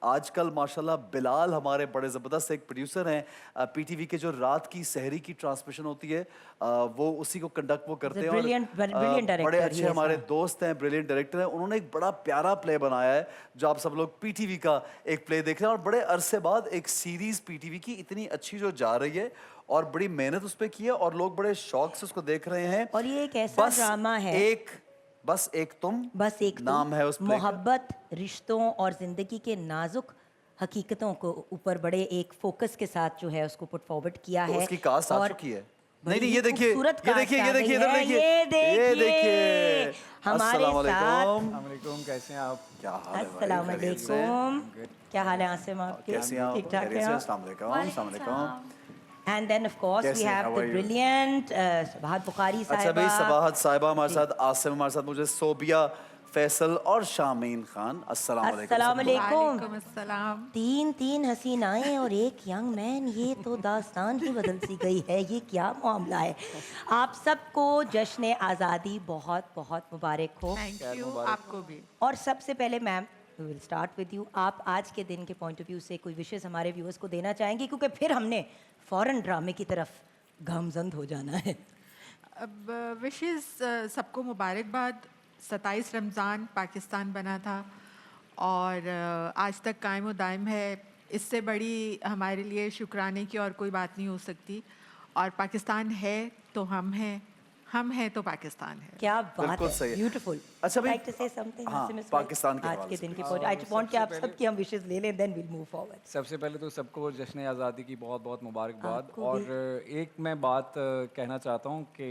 आजकल माशाल्लाह बिलाल हमारे बड़े ज़बरदस्त एक प्रोड्यूसर हैं, पीटीवी के जो रात की सहरी की ट्रांसमिशन होती है वो उसी को कंडक्ट वो करते हैं। ब्रिलियंट बड़े डायरेक्टर अच्छे हमारे दोस्त हैं, ब्रिलियंट डायरेक्टर हैं। उन्होंने एक बड़ा प्यारा प्ले बनाया है जो आप सब लोग पीटीवी का एक प्ले देख रहे हैं, और बड़े अरसे बाद एक सीरीज़ पीटीवी की इतनी अच्छी जो जा रही है और बड़ी मेहनत उस पर की है और लोग बड़े शौक से उसको देख रहे हैं। और ये एक ऐसा ड्रामा है, बस एक तुम नाम है उस प्ले का। मोहब्बत, रिश्तों और जिंदगी के नाजुक हकीकतों को ऊपर बड़े एक फोकस के साथ जो है उसको पुट फॉरवर्ड किया तो है। उसकी कास्ट आ चुकी है। नहीं, ये देखिए, इधर देखिए, इधर देखिए हमारे साथ। अस्सलामुअलैकुम, कैसे हैं आप? क्या हाल है? अस्सलामुअलैकुम, क्या हाल है आसिम आपके? कैसे हैं आप? ठीक ठाक हैं आप? अस्सलाम वालेकुम। And then of course we have the brilliant Sabahat Bukhari साहिबा। अच्छा भाई, सबाहत साहिबा हमारे साथ, आसिम हमारे साथ, मुझे सोबिया, फैसल और शामीन खान। अस्सलामुअलैकुम। तीन हसीनाएं और एक यंग मैन, ये तो दास्तान ही बदल सी गई है। ये क्या मामला है? आप सबको जश्न आज़ादी बहुत बहुत मुबारक हो। थैंक यू, आपको भी। और सबसे पहले ma'am, we will start with you. आप आज के दिन के पॉइंट ऑफ व्यू से कोई विशेष हमारे व्यूअर्स को देना चाहेंगे, क्योंकि फिर हमने फॉरेन ड्रामे की तरफ गामजंद हो जाना है। अब विशेष सबको मुबारकबाद। 27 रमज़ान पाकिस्तान बना था और आज तक कायम व दायम है। इससे बड़ी हमारे लिए शुक्राने की और कोई बात नहीं हो सकती। और पाकिस्तान है तो हम हैं तो पाकिस्तान है। क्या बात है, ब्यूटीफुल। अच्छा भाई, पाकिस्तान के आज के दिन की आई वांट कि आप सबकी हम विशेस ले लें, देन वील मूव फॉरवर्ड। सबसे पहले तो सबको जश्न आज़ादी की बहुत बहुत मुबारकबाद। और एक मैं बात कहना चाहता हूँ कि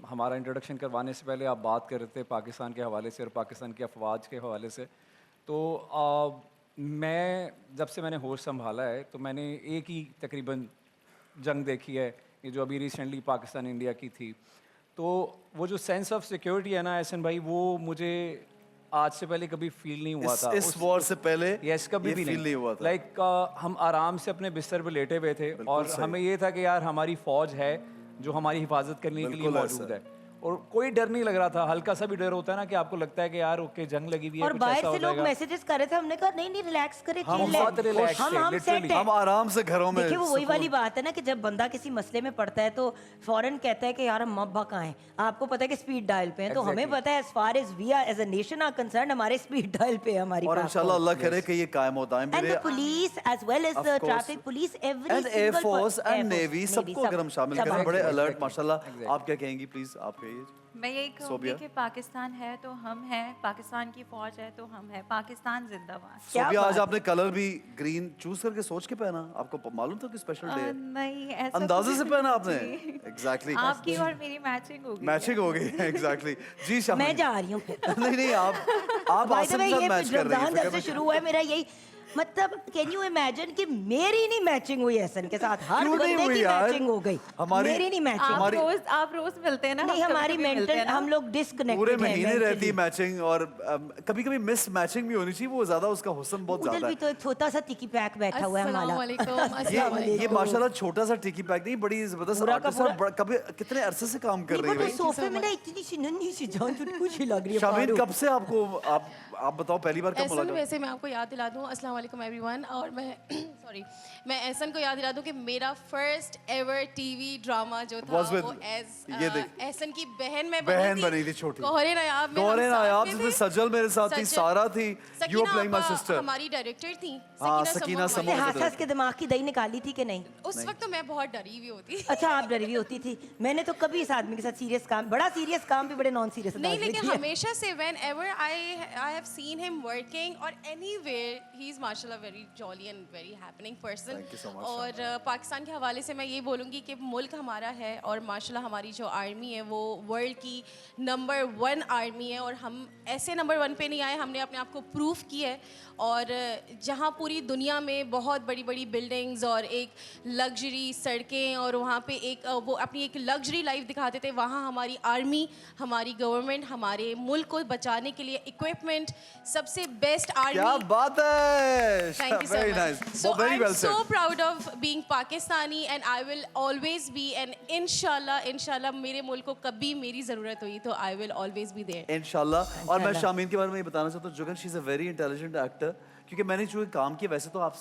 हमारा इंट्रोडक्शन करवाने से पहले आप बात कर रहे थे पाकिस्तान के हवाले से और पाकिस्तान की अफवाज के हवाले से। तो मैं जब से मैंने होश संभाला है तो मैंने एक ही तकरीबन जंग देखी है, ये जो अभी रिसेंटली पाकिस्तान इंडिया की थी। तो वो जो सेंस ऑफ सिक्योरिटी है ना एहसन भाई, वो मुझे आज से पहले कभी फील नहीं हुआ था। इस वॉर से पहले यस, कभी भी फील नहीं हुआ था। लाइक हम आराम से अपने बिस्तर पे लेटे हुए थे और हमें ये था कि यार हमारी फौज है जो हमारी हिफाजत करने के लिए मौजूद है, और कोई डर नहीं लग रहा था। हल्का सा भी डर होता है ना कि आपको लगता है कि यार ओके जंग लगी हुई है, और बाहर से लोग मैसेजेस कर रहे थे, हमने कहा नहीं रिलैक्स करें, हम सेट हैं, हम आराम से घरों में। देखिए वो वही वाली बात है ना कि जब बंदा किसी मसले में पड़ता है तो फौरन कहता है कि यार हम मब्बा कहाँ हैं। आपको पता है कि स्पीड डायल पे हैं, तो हमें पता है as far as we are as a nation are concerned, हमारे स्पीड डायल पे है हमारी। और इंशाल्लाह अल्लाह करे कि ये कायम होता है। And the police as well as the traffic police, every and air force and navy, सबको अगर हम शामिल करें, बड़े अलर्ट माशाल्लाह। आप क्या कहेंगी प्लीज? आप कहिए। मैं यही कहूँगी कि पाकिस्तान है तो हम हैं, पाकिस्तान की फौज है तो हम हैं, पाकिस्तान जिंदाबाद। सोबिया, आज आपने कलर भी ग्रीन चूज करके सोच के पहना, आपको मालूम था कि स्पेशल डे है? नहीं, ऐसा अंदाजे से पहना आपने? एग्जैक्टली आपकी और मेरी मैचिंग हो गई। मैचिंग हो गई, एग्जैक्टली। जी शामिल, मैं जा रही हूँ फिर। नहीं आप आसिम के साथ मैच कर रही हैं। जब से शुरू हुआ है मेरा यही मतलब, कैन यू इमेजिन कि मेरी नहीं मैचिंग हुई एहसन के साथ, हर बंदे की मैचिंग हो गई, मेरी नहीं मैचिंग। आप रोज मिलते हैं ना? नहीं, हमारी मेंटल, हम लोग डिस्कनेक्टेड पूरे महीने रहती है मैचिंग, और कभी कभी मिस मैचिंग भी होनी चाहिए, वो ज्यादा उसका हुस्न बहुत ज्यादा है। भी तो एक छोटा सा टिकी पैक बैठा हुआ है हमारा। ये माशाल्लाह छोटा सा टिकी पैक नहीं, बड़ी जबरदस्त आर्टिस्ट, कभी कितने अरसे से काम कर रही है। सोफे में ना इतनी सी नन्ही सी जान कुछ ही लग रही है। शामिन, कब से आपको, आप बताओ पहली बार कब मुलाकात? वैसे मैं आपको याद दिला दूं, अस्सलाम वालेकुम एवरीवन। और मैं सॉरी, मैं एहसन को याद दिला दूं कि मेरा फर्स्ट एवर टीवी ड्रामा जो था वो एहसन की बहन बनी थी, छोटी गौहरे नायाब जिसमें सजल मेरे साथ थी, सारा थी, you were playing my sister, हमारी डायरेक्टर थी सकीना समूह। हाथस के दिमाग की दही निकाली थी कि नहीं? उस वक्त तो मैं बहुत डरी हुई होती। अच्छा, आप डरी हुई होती थी। मैंने तो कभी इस आदमी के साथ सीरियस काम, बड़ा सीरियस काम भी बड़े नॉन सीरियस नहीं, लेकिन हमेशा से whenever I have seen him working or anywhere, he is माशाल्लाह very jolly and very happening person. Thank you so much. और पाकिस्तान के हवाले से मैं ये बोलूँगी कि मुल्क हमारा है और माशाल्लाह हमारी जो आर्मी है वो वर्ल्ड की नंबर 1 आर्मी है, और हम ऐसे नंबर 1 पे नहीं आए, हमने अपने आप को प्रूफ किया है। और जहाँ पूरी दुनिया में बहुत बड़ी बड़ी बिल्डिंग्स और एक लग्जरी सड़कें और वहाँ पे एक वो अपनी एक लग्जरी लाइफ दिखाते थे, वहाँ हमारी आर्मी, हमारी गवर्नमेंट, हमारे मुल्क को बचाने के लिए इक्विपमेंट सबसे बेस्ट आर्मी। क्या बात है, thank you so much. So I am so proud of being Pakistani and I will always be, and इंशाल्लाह मेरे मुल्क को कभी मेरी ज़रूरत हुई तो I will always be there इंशाल्लाह। और मैं शामीन के बारे में ये बताना चाहता हूँ, जुगन she is a very intelligent actor. क्योंकि मैंने जो काम किया, वैसे तो आप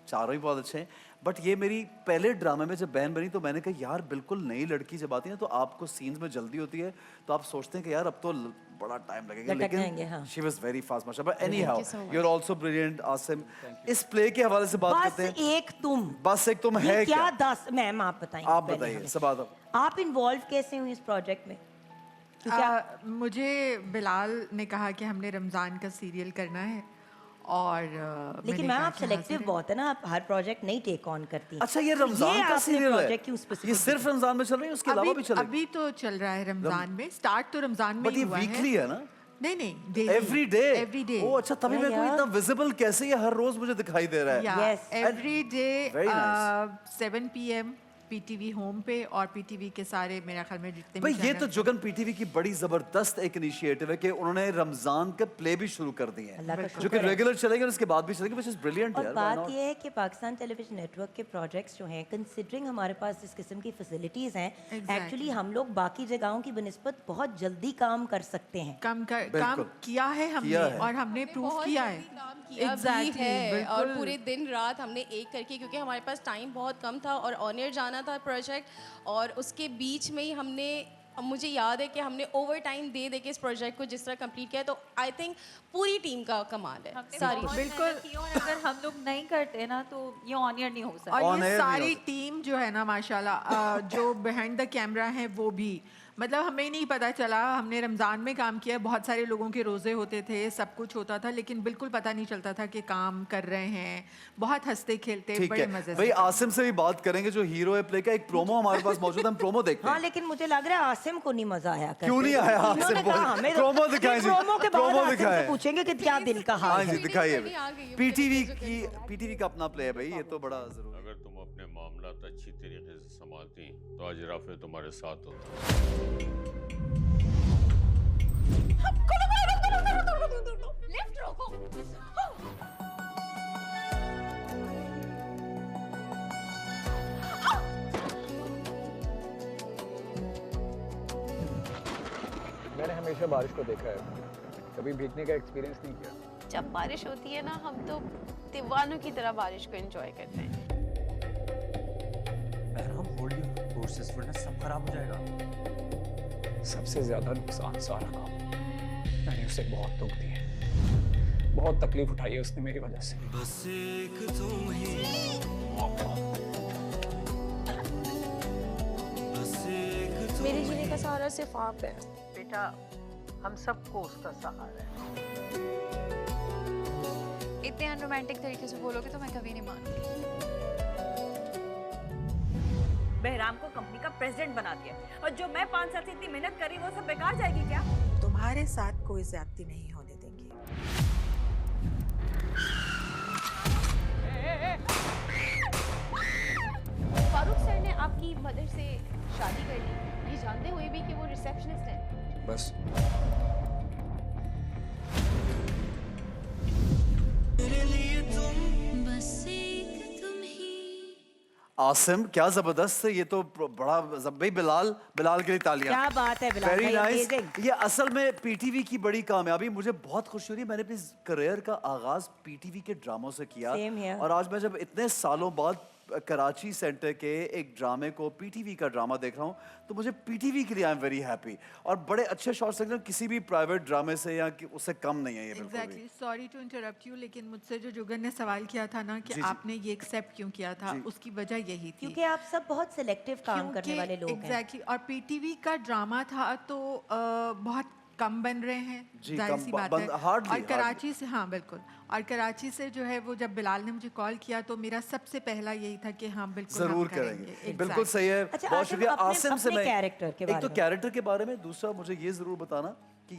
चारों ही बहुत अच्छे हैं, बट ये मेरी पहले ड्रामे में जब बहन बनी तो मैंने कहा यार बिल्कुल नई लड़की जब आती है तो आपको सीन्स में जल्दी होती है, तो आप सोचते हैं कि यार अब तो बड़ा टाइम लगेगा, लटक जाएंगे, लेकिन हाँ। शी वाज वेरी फास्ट माशाल्लाह। But anyhow you so much. You are also brilliant Asim. इस प्ले के हवाले से बात बस करते हैं। एक तुम, बस एक तुम ये है क्या क्या? 10 मैम आप बताइए। आप पहले बताइए हमें। सब बात। आप इन्वॉल्व कैसे हुई इस प्रोजेक्ट में? क्योंकि मुझे बिलाल ने कहा कि हमने रमज़ान का सीरियल करना है और लेकिन मैंने मैम कहा आप कि सेलेक्टिव हाजिर बहुत है ना, आप हर प्रोजेक्ट नहीं टेक ऑन करती। अच्छा ये तो रमजान का आपने सीरियल project क्यों है, specific ये सिर्फ रमजान में चल रही है, उसके है। अलावा भी अभी चलेगा? अभी तो चल रहा है रमज़ान में, स्टार्ट तो रमज़ान में बट ही ये हुआ वीकली है ना? नहीं नहीं, daily, every day? Every day, oh अच्छा, तभी Yeah, मेरे को yeah. इतना विजिबल कैसे ये हर रोज मुझे दिखाई दे रहा है। Yes. Every day Very nice. 7 PM PTV home पे और पीटीवी के सारे मेरा ख्याल में जितने भाई भी ये channel तो हैं। जुगन पीटीवी की बड़ी जबरदस्त एक इनिशिएटिव है कि उन्होंने रमजान के प्ले भी शुरू कर दिए अल्लाह का हैं, जो शुक्र कि है। रेगुलर चलेंगे और उसके बाद भी चलेंगे, व्हिच इज ब्रिलियंट और यार। why बात not? ये है कि पाकिस्तान टेलीविजन नेटवर्क के प्रोजेक्ट्स जो हैं, कंसिडरिंग हमारे पास इस किस्म की फैसिलिटीज़ हैं, Exactly. एक्चुअली हम लोग बाकी जगहों की बनिस्बत बहुत जल्दी काम कर सकते हैं। काम बिल्कुल। किया है हमने, किया है। और हमने प्रूफ बहुत किया जल्दी है। काम किया Exactly, भी है, और बिल्कुल। पूरे दिन रात हमने एक करके, क्योंकि हमारे पास टाइम बहुत कम था और ऑन एयर जाना था प्रोजेक्ट, और उसके बीच में ही हमने, अब मुझे याद है कि हमने ओवर टाइम दे के इस प्रोजेक्ट को जिस तरह कंप्लीट किया, तो आई थिंक पूरी टीम का कमाल है हमने सारी। बहुत बिल्कुल। मेहनत की, और अगर हम लोग नहीं करते ना तो ये ऑन एयर नहीं हो सकता। और On ये air नहीं सारी होता। टीम जो है ना माशाल्लाह, जो बिहाइंड द कैमरा है वो भी, मतलब हमें नहीं पता चला, हमने रमज़ान में काम किया, बहुत सारे लोगों के रोज़े होते थे, सब कुछ होता था, लेकिन बिल्कुल पता नहीं चलता था कि काम कर रहे हैं, बहुत हंसते खेलते ठीक बड़े है मज़े भाई, से। आसिम से भी बात करेंगे जो हीरो है प्ले का। एक प्रोमो हमारे पास मौजूद है, हम प्रोमो देखते हाँ, हैं। लेकिन मुझे लग रहा है आसिम को नहीं मजा आया करते। क्यों नहीं आया इन्होंने आसिम को? कहा हमें प्रोमो दिखाएं जी, प्रोमो के बाद प्रोमो आसिम से दिखाएं। पूछेंगे कि क्या दिल का हाँ हाल जी है। दिखाइए। नहीं आ गई है, पीटीवी मुझे की, पीटीवी का अपना प्ले है भाई, ये तो बड़ा जरूरी है। अगर तुम अपने मामलात अच्छी तरीके से संभालती तो आज राफे तुम्हारे साथ होता। लिफ्ट रोको। मैंने हमेशा बारिश को देखा है, कभी भीगने का एक्सपीरियंस नहीं किया। जब बारिश होती है ना, हम तो दीवानों की तरह बारिश को एंजॉय करते हैं। बहरहाल होल्ड योर फोर्सेस वरना सब खराब हो जाएगा। सबसे ज्यादा नुकसान सारा काम, मैंने उसे बहुत दुख दिए, बहुत तकलीफ उठाई है उसने मेरी वजह से। बस एक तुम ही, बस एक तुम मेरे जीने का सहारा सिर्फ आप है। बेटा, हम सबको उसका सहारा है। इतने अनरोमांटिक तरीके से बोलोगे तो मैं कभी नहीं मानूंगी। बहराम को कंपनी का प्रेसिडेंट बना दिया, और जो मैं 5 साल से इतनी मेहनत कर रही वो सब बेकार जाएगी क्या? तुम्हारे साथ कोई ज्यादती नहीं होने देंगे। फारूक सर ने आपकी मदर से शादी कर ली, ये जानते हुए भी कि वो रिसेप्शनिस्ट हैं। बस मेरे लिए तुम आसिम क्या जबरदस्त है, ये तो बड़ा भाई। बिलाल, बिलाल के लिए तालियां। क्या बात है बिलाल वेरी भाई, नाइस। amazing। ये असल में पीटीवी की बड़ी कामयाबी, मुझे बहुत खुशी हो रही है। मैंने अपनी करियर का आगाज पीटीवी के ड्रामों से किया, Same here। और आज मैं जब इतने सालों बाद कराची सेंटर के एक ड्रामे को, पीटीवी का ड्रामा देख रहा हूँ, तो मुझे पीटीवी के लिए आई एम वेरी हैप्पी। और बड़े अच्छे शॉट्स लग रहे हैं, किसी भी प्राइवेट ड्रामे से या उससे कम नहीं है ये बिल्कुल भी। Exactly, sorry to interrupt you, लेकिन मुझसे जो जुगन ने सवाल किया था ना कि जी, जी। आपने ये एक्सेप्ट क्यों किया था, उसकी वजह यही थी क्योंकि आप सब बहुत सिलेक्टिव काम करने वाले लोग हैं। एग्जैक्टली, और पीटीवी का ड्रामा था तो बहुत कम बन रहे हैं, जी, जाहिर कम सी बात बन- है। hardly, और कराची से, हाँ बिल्कुल, और कराची से जो है वो जब बिलाल ने मुझे कॉल किया तो मेरा सबसे पहला यही था कि हाँ बिल्कुल जरूर हम करेंगे, बिल्कुल सही है। अच्छा, बहुत आसिम, शुक्रिया अपने- आसिम से। अपने मैं कैरेक्टर के एक बारे तो में। कैरेक्टर के बारे में, दूसरा मुझे ये जरूर बताना कि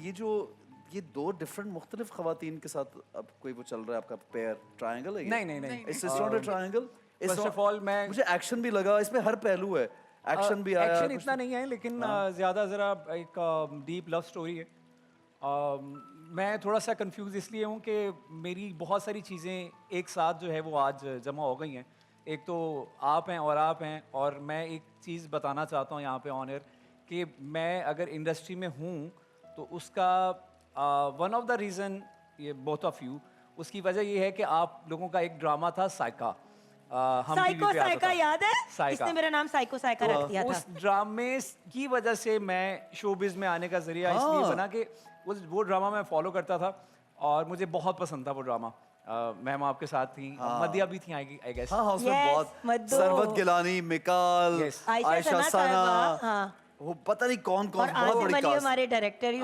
ये दो डिफरेंट मुख्तलिफ खवातीन के साथ अब कोई वो चल रहा है आपका पेयर, ट्रायंगल है ये? नहीं, नहीं, नहीं। It's not a triangle. First of all, मैं- मुझे एक्शन भी लगा, इसमें हर पहलू है, एक्शन भी आया। एक्शन कुछ- इतना नहीं है, लेकिन ज़्यादा ज़रा एक डीप लव स्टोरी है। मैं थोड़ा सा कंफ्यूज इसलिए हूँ कि मेरी बहुत सारी चीज़ें एक साथ जो है वो आज जमा हो गई हैं। एक तो आप हैं और आप हैं, और मैं एक चीज़ बताना चाहता हूँ यहाँ पे ऑन एयर कि मैं अगर इंडस्ट्री में हूँ तो उसका वन ऑफ द रीज़न, ये बोथ ऑफ यू, उसकी वजह ये है कि आप लोगों का एक ड्रामा था साइका, हम साइको टीवी पे आता साइका था। याद है? साइका। इसने मेरा नाम साइको साइका रख दिया था। उस ड्रामे की वजह से मैं शोबिज में आने का जरिया इसलिए बना कि वो ड्रामा मैं फॉलो करता था और मुझे बहुत पसंद था वो ड्रामा। मैम आपके साथ थी, मदिया भी थी आई गेस। हाँ हाँ उसमें Yes, बहुत मद्दू। सरवत गिलानी, मिकाल, Yes. आयशा सना साहिबा, हाँ। वो पता नहीं कौन और कौन, बहुत आसिम बड़ी अली कास्ट। हमारे डायरेक्टर ही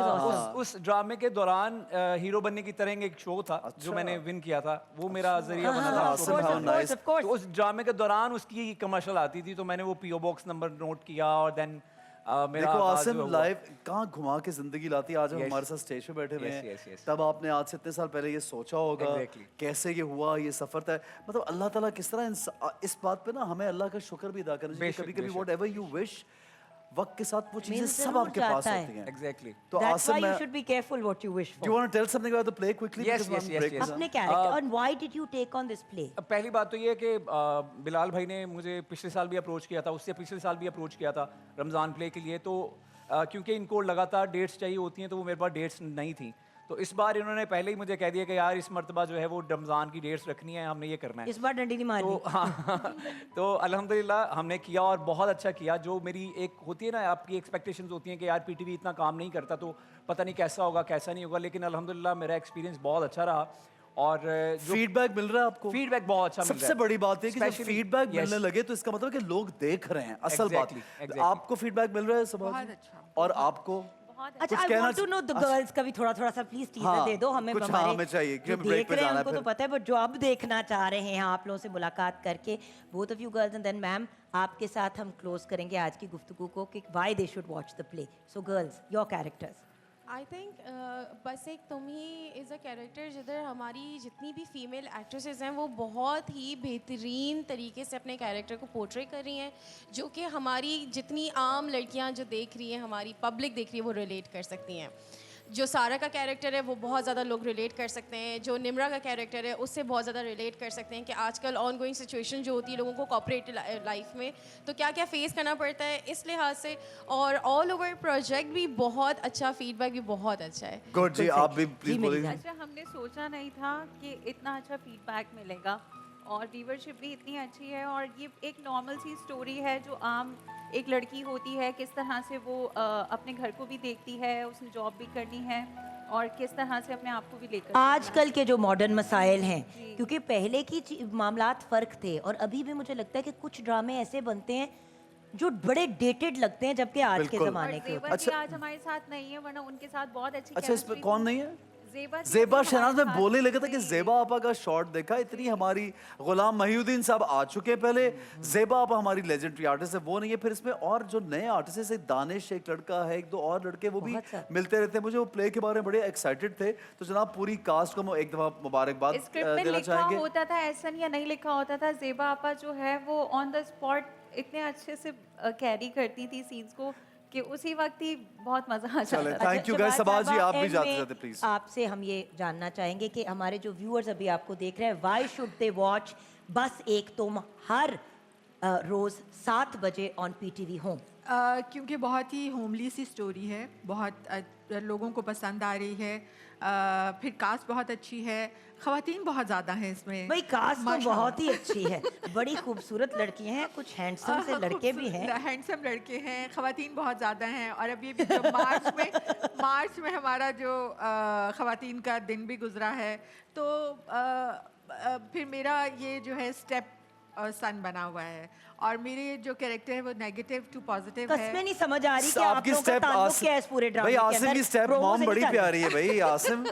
उस ड्रामे के दौरान हीरो बनने की तरह एक शो था जो मैंने विन किया था, वो मेरा जरिया बना था। Awesome, how nice. तो उस ड्रामे के दौरान उसकी कमर्शियल आती थी तो मैंने वो पीओ बॉक्स नंबर नोट किया और देन मेरा देखो आगाज जो आसिम हुआ। लाइव कहाँ घुमा के जिंदगी लाती है। आज हम Yes. हमारे साथ स्टेज पे बैठे हुए Yes, हैं, yes, yes. तब आपने आज से इतने साल पहले ये सोचा होगा Exactly. कैसे ये हुआ, ये सफर था। मतलब अल्लाह ताला किस तरह इस बात पे ना हमें अल्लाह का शुक्र भी अदा करना चाहिए। बेशक, कभी कभी बेशक। व्हाट एवर यू विश, वक्त के साथ वो चीजें मिल सब जरूर आपके पास जाता है। होती हैं। Exactly. तो That's आसिम why you मैं, should be careful what you wish do you for. want to tell something about the play quickly? Yes, Because yes, one yes, break yes. is on. अपने कैरेक्टर और why did you take on this play? पहली बात तो ये है कि बिलाल भाई ने मुझे पिछले साल भी अप्रोच किया था, उससे पिछले साल भी अप्रोच किया था रमज़ान प्ले के लिए। तो क्योंकि इनको लगातार डेट्स चाहिए होती हैं तो वो मेरे पास डेट्स नहीं थी, तो इस बार इन्होंने पहले ही मुझे कह दिया कि यार इस मर्तबा जो है वो रमज़ान की डेट्स रखनी है, हमने ये करना है। इस बार डंडी नहीं तो मारनी। हाँ तो अल्हम्दुलिल्लाह हमने किया और बहुत अच्छा किया। जो मेरी एक होती है ना आपकी एक्सपेक्टेशंस होती हैं कि यार पीटीवी इतना काम नहीं करता तो पता नहीं कैसा होगा कैसा नहीं होगा, लेकिन अल्हम्दुलिल्लाह मेरा एक्सपीरियंस बहुत अच्छा रहा और जो फीडबैक मिल रहा है आपको? फीडबैक बहुत अच्छा मिल रहा है। सबसे बड़ी बात है कि जब Especially- फीडबैक Yes. मिलने लगे तो इसका मतलब है कि लोग देख रहे हैं, असल बात। Exactly, exactly. आपको फीडबैक मिल रहा है सब? बहुत अच्छा। और आपको अच्छा, कुछ I कहना want to know the girls का भी थोड़ा sa please teaser हाँ, दे दो हमें। कुछ हमारे हमें चाहिए, क्योंकि जो हमें break देख पे रहे हैं जाना है उनको तो फिर। पता है, बट जो अब देखना चाह रहे हैं आप लोगों से मुलाकात करके, both of you girls and then ma'am आपके साथ हम क्लोज करेंगे आज की गुफ्तगू को कि why they should watch the play. So girls, your characters. I think बस एक तुम ही इज़ अ कैरेक्टर जिधर हमारी जितनी भी फीमेल एक्ट्रेसेस हैं वो बहुत ही बेहतरीन तरीके से अपने कैरेक्टर को पोर्ट्रे कर रही हैं, जो कि हमारी जितनी आम लड़कियां जो देख रही हैं, हमारी पब्लिक देख रही है, वो रिलेट कर सकती हैं। जो सारा का कैरेक्टर है वो बहुत ज़्यादा लोग रिलेट कर सकते हैं, जो निम्रा का कैरेक्टर है उससे बहुत ज़्यादा रिलेट कर सकते हैं कि आजकल ऑन गोइंग सिचुएशन जो होती है लोगों को कॉर्पोरेट लाइफ में, तो क्या क्या फेस करना पड़ता है इस लिहाज से। और ऑल ओवर प्रोजेक्ट भी बहुत अच्छा, फीडबैक भी बहुत अच्छा है। गुड जी, आप भी प्लीज मेरी बोलिए। जान। अच्छा, हमने सोचा नहीं था कि इतना अच्छा फीडबैक मिलेगा और व्यूवरशिप भी इतनी अच्छी है। और ये एक नॉर्मल सी स्टोरी है जो आम एक लड़की होती है, किस तरह से वो अपने घर को भी देखती है, उसने जॉब भी करनी है और किस तरह से अपने आप को भी लेकर आजकल के जो मॉडर्न मसाइल हैं, क्योंकि पहले की मामलात फ़र्क थे और अभी भी मुझे लगता है कि कुछ ड्रामे ऐसे बनते हैं जो बड़े डेटेड लगते हैं, जबकि आज के बिल्कुल। ज़माने के। ज़ेबा जी आज हमारे साथ नहीं है, वरना उनके साथ बहुत अच्छी अच्छा, इस पे chemistry कौन थी। नहीं है? ज़ेबा जी ज़ेबा अभी शहनाज, हमारे में साथ बोलने लगा था कि नहीं है। ज़ेबा आपा का शॉट देखा, इतनी हमारी गुलाम महिउद्दीन साहब आ चुके हैं पहले, ज़ेबा आपा हमारी लेजेंडरी आर्टिस्ट है, वो नहीं है। फिर इसमें और जो नए आर्टिस्ट है, जैसे दानिश एक लड़का है, एक दो और लड़के, वो भी बहुत सारे। मिलते रहते हैं। मुझे वो प्ले के बारे में बड़े एक्साइटेड थे, तो जनाब पूरी कास्ट को हम एक दफा मुबारकबाद स्क्रिप्ट में देना लिखा चाहेंगे। होता था ऐसा नहीं, या नहीं लिखा होता था, ज़ेबा आपा जो है वो ऑन द स्पॉट इतने अच्छे से कैरी करती थी सीन्स को कि उसी वक्त ही बहुत मजा आ चले, जाता था। थैंक यू अच्छा, गाइस। सबाज जी, आप भी end जाते में जाते प्लीज। आपसे हम ये जानना चाहेंगे कि हमारे जो व्यूअर्स अभी आपको देख रहे हैं, वाई शुड दे वॉच बस एक तुम हर रोज 7 बजे ऑन पीटीवी होम? क्योंकि बहुत ही होमली सी स्टोरी है, बहुत लोगों को पसंद आ रही है। फिर कास्ट बहुत अच्छी है, ख़वातीन बहुत ज़्यादा हैं इसमें। भाई कास्ट तो माशाल्लाह। बहुत ही अच्छी है, बड़ी खूबसूरत लड़कियां हैं, कुछ हैंडसम से लड़के भी हैं। हैंडसम लड़के हैं, ख़वातीन बहुत ज़्यादा हैं। और अभी भी जो मार्च में हमारा जो ख़वातीन का दिन भी गुजरा है, तो फिर मेरा ये जो है स्टेप सन बना हुआ है और मेरे जो कैरेक्टर है वो नेगेटिव टू पॉजिटिव है। कसमें नहीं समझ आ रही कि आप आपकी लोगों का स्टेप ताल्लुक क्या है इस पूरे ड्रामे भाई के आसिम अंदर? की स्टेप प्रोमो मॉम से बड़ी निकल। प्यारी है भाई आसिम।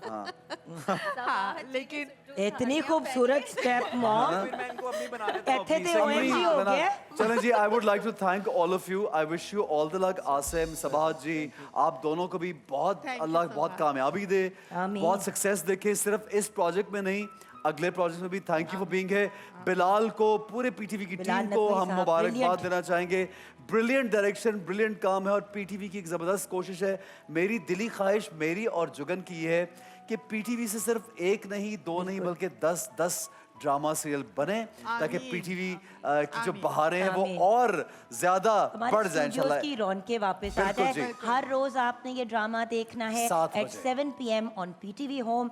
हाँ। हाँ, लेकिन इतनी खूबसूरत स्टेप मॉम, मैं इनको अम्मी बना लेता हूँ कहते अपनी। थे OMG हो गया। चलें जी, I would like to thank all of you. I wish you all the luck. Asim, Sabaz ji, आप दोनों को भी बहुत Thank you अल्लाह so बहुत much. कामयाबी दे, आमीन। बहुत सक्सेस देखे, सिर्फ इस प्रोजेक्ट में नहीं अगले प्रोजेक्ट में भी। थैंक यू फॉर बीइंग है। बिलाल को, पूरे पीटीवी की बिलाल टीम को नकवी हम साहब, मुबारकबाद brilliant। देना चाहेंगे। ब्रिलियंट डायरेक्शन, ब्रिलियंट काम है और पीटीवी की एक ज़बरदस्त कोशिश है। मेरी दिली ख्वाहिश, मेरी और जुगन की ये है कि पीटीवी से सिर्फ एक नहीं, दो नहीं, बल्कि 10 ड्रामा सीरियल बने, ताकि आमीन। पीटीवी की जो आमीन। बहारें हैं वो आमीन। और ज्यादा बढ़ हमारे जाए स्टूडियोज इंशाल्लाह। की रौनकें वापस आ बिल्कुल जाए। जी। हर रोज आपने ये ड्रामा देखना है 7 एट बजे। 7 PM ऑन पीटीवी होम।